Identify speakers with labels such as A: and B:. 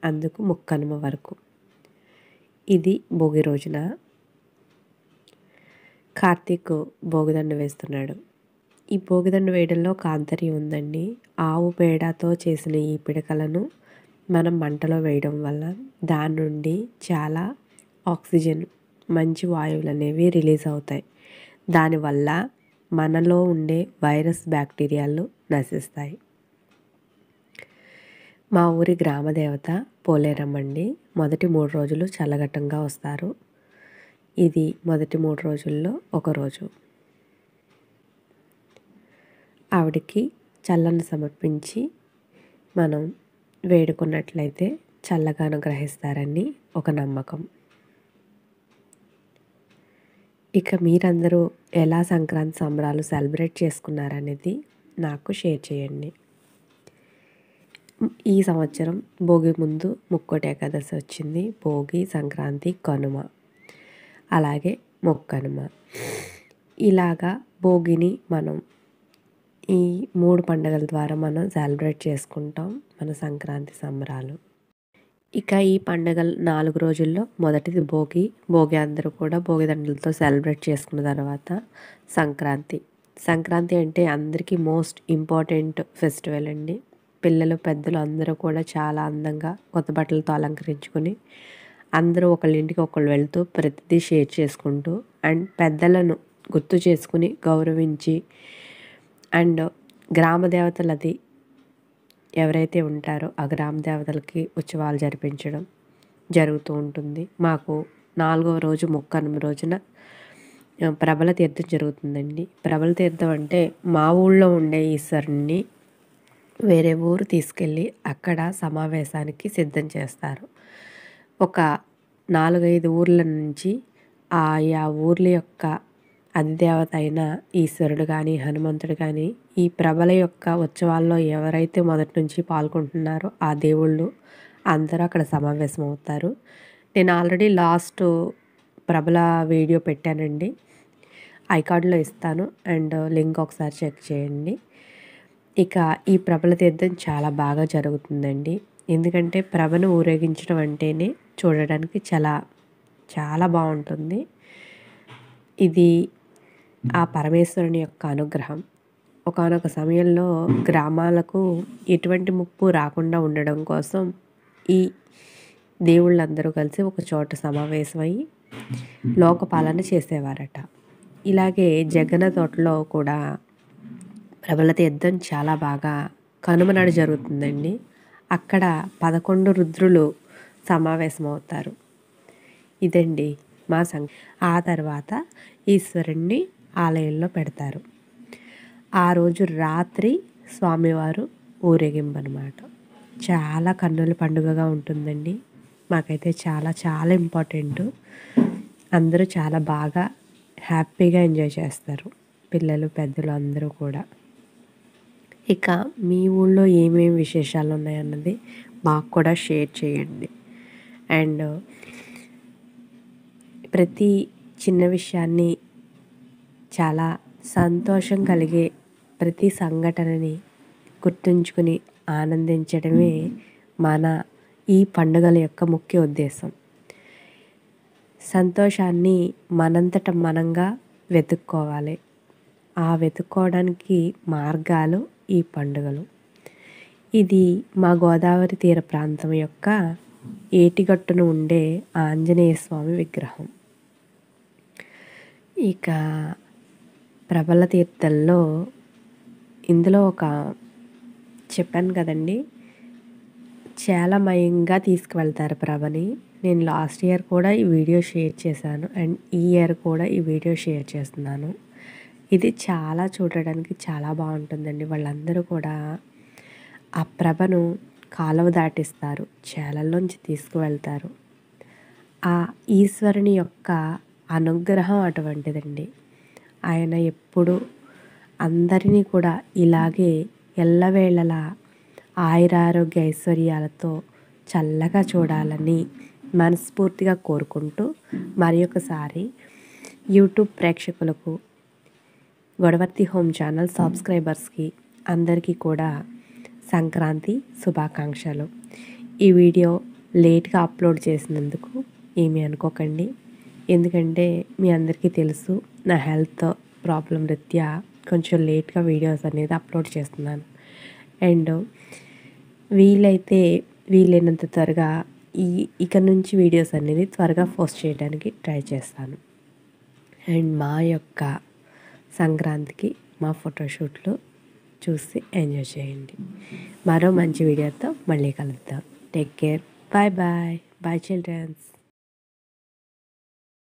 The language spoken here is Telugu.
A: అందుకు ముక్కనుమ వరకు. ఇది భోగి రోజున కార్తీక్ భోగిదండ వేస్తున్నాడు. ఈ భోగిదండ వేయడంలో ఒక ఆంతర్యం ఉందండి. ఆవు పేడతో చేసిన ఈ పిడకలను మనం మంటలో వేయడం వల్ల దాని నుండి చాలా ఆక్సిజన్, మంచి వాయువులు అనేవి రిలీజ్ అవుతాయి. దానివల్ల మనలో ఉండే వైరస్, బ్యాక్టీరియాలు నశిస్తాయి. మా ఊరి గ్రామదేవత పోలేరమ్మ అండి. మొదటి 3 రోజులు చల్లఘట్టంగా వస్తారు. ఇది మొదటి 3 రోజుల్లో ఒకరోజు. ఆవిడికి చల్లని సమర్పించి మనం వేడుకున్నట్లయితే చల్లగా అనుగ్రహిస్తారని ఒక నమ్మకం. ఇక మీరందరూ ఎలా సంక్రాంతి సంబరాలు సెలబ్రేట్ చేసుకున్నారనేది నాకు షేర్ చేయండి. ఈ సంవత్సరం భోగి ముందు ముక్కోటి ఏకాదశి వచ్చింది. భోగి, సంక్రాంతి, కనుమ, అలాగే మొక్కనుమ. ఇలాగా భోగిని మనం ఈ 3 పండుగల ద్వారా మనం సెలబ్రేట్ చేసుకుంటాం మన సంక్రాంతి సంబరాలు. ఇక ఈ పండుగలు 4 రోజుల్లో మొదటిది భోగి. భోగి అందరూ కూడా భోగిదండలతో సెలబ్రేట్ చేసుకున్న తర్వాత సంక్రాంతి. సంక్రాంతి అంటే అందరికీ మోస్ట్ ఇంపార్టెంట్ ఫెస్టివల్ అండి. పిల్లలు, పెద్దలు అందరూ కూడా చాలా అందంగా కొత్త బట్టలతో అలంకరించుకొని అందరూ ఒకళ్ళ ఇంటికి ఒకళ్ళు వెళ్తూ ప్రతిదీ షేర్ చేసుకుంటూ అండ్ పెద్దలను గుర్తు చేసుకుని గౌరవించి అండ్ గ్రామ దేవతలది ఎవరైతే ఉంటారో ఆ గ్రామ దేవతలకి ఉత్సవాలు జరిపించడం జరుగుతూ ఉంటుంది. మాకు 4వ రోజు ముక్కనుమ రోజున ప్రబల తీర్థం జరుగుతుందండి. ప్రబల తీర్థం అంటే మా ఊళ్ళో ఉండే ఈశ్వరుణ్ణి వేరే ఊరు తీసుకెళ్ళి అక్కడ సమావేశానికి సిద్ధం చేస్తారు. ఒక 4-5 ఊర్ల నుంచి ఆయా ఊర్ల యొక్క అధిదేవత అయిన ఈశ్వరుడు కానీ, హనుమంతుడు కానీ ఈ ప్రబల యొక్క ఉత్సవాల్లో ఎవరైతే మొదటి నుంచి పాల్గొంటున్నారో ఆ దేవుళ్ళు అందరూ అక్కడ సమావేశం అవుతారు. నేను ఆల్రెడీ లాస్ట్ ప్రబల వీడియో పెట్టానండి. ఐకార్డ్లో ఇస్తాను అండ్ లింక్ ఒకసారి చెక్ చేయండి. ఇక ఈ ప్రబల తీర్థం చాలా బాగా జరుగుతుందండి. ఎందుకంటే ప్రభను ఊరేగించడం అంటేనే చూడడానికి చాలా బాగుంటుంది. ఇది ఆ పరమేశ్వరుని యొక్క అనుగ్రహం. ఒకానొక సమయంలో గ్రామాలకు ఎటువంటి ముప్పు రాకుండా ఉండడం కోసం ఈ దేవుళ్ళందరూ కలిసి ఒక చోట సమావేశమై లోకపాలన చేసేవారట. ఇలాగే జగన్న తోటలో కూడా ప్రబల తీర్థం చాలా బాగా కనుమ నాడు జరుగుతుందండి. అక్కడ 11 రుద్రులు సమావేశమవుతారు. ఇదండి మా ఆ తర్వాత ఈశ్వరుణ్ణి ఆలయంలో పెడతారు. ఆ రోజు రాత్రి స్వామివారు ఊరేగింపు అనమాట. చాలా కన్నుల పండుగగా ఉంటుందండి. మాకైతే చాలా ఇంపార్టెంట్. అందరూ చాలా బాగా హ్యాపీగా ఎంజాయ్ చేస్తారు, పిల్లలు, పెద్దలు అందరూ కూడా. ఇక మీ ఊళ్ళో ఏమేమి విశేషాలు ఉన్నాయన్నది మాకు కూడా షేర్ చేయండి. అండ్ ప్రతి చిన్న విషయాన్ని, చాలా సంతోషం కలిగే ప్రతి సంఘటనని గుర్తుంచుకుని ఆనందించడమే మన ఈ పండుగల యొక్క ముఖ్య ఉద్దేశం. సంతోషాన్ని మనంతట మనంగా వెతుక్కోవాలి. ఆ వెతుక్కోవడానికి మార్గాలు ఈ పండుగలు. ఇది మా గోదావరి తీర ప్రాంతం యొక్క ఏటిగట్టున ఉండే ఆంజనేయ స్వామి విగ్రహం. ఇక ప్రబల తీర్థంలో ఇందులో చెప్పాను కదండి, చాలా మయంగా తీసుకువెళ్తారు ప్రభని. నేను లాస్ట్ ఇయర్ కూడా ఈ వీడియో షేర్ చేశాను అండ్ ఈ ఇయర్ కూడా ఈ వీడియో షేర్ చేస్తున్నాను. ఇది చూడడానికి చాలా బాగుంటుందండి. వాళ్ళందరూ కూడా ఆ ప్రభను కాలువ దాటిస్తారు, చేలల్లోంచి తీసుకువెళ్తారు. ఆ ఈశ్వరుని యొక్క అనుగ్రహం అటువంటిదండి. ఆయన ఎప్పుడు అందరినీ కూడా ఇలాగే ఎల్లవేళలా ఆయురారోగ్య ఐశ్వర్యాలతో చల్లగా చూడాలని మనస్ఫూర్తిగా కోరుకుంటూ మరి ఒకసారి యూట్యూబ్ ప్రేక్షకులకు, గొడవర్తి హోమ్ ఛానల్ సబ్స్క్రైబర్స్కి అందరికీ కూడా సంక్రాంతి శుభాకాంక్షలు. ఈ వీడియో లేట్గా అప్లోడ్ చేసినందుకు ఏమీ అనుకోకండి. ఎందుకంటే మీ అందరికీ తెలుసు నా హెల్త్ ప్రాబ్లం రీత్యా కొంచెం లేట్గా వీడియోస్ అనేది అప్లోడ్ చేస్తున్నాను. అండ్ వీలైనంత త్వరగా ఇక నుంచి వీడియోస్ అనేది త్వరగా పోస్ట్ చేయడానికి ట్రై చేస్తాను. అండ్ మా యొక్క సంక్రాంతికి మా ఫోటోషూట్లు చూసి ఎంజాయ్ చేయండి. మరో మంచి వీడియోతో మళ్ళీ కలుద్దాం. Take care. Bye bye. Bye children's.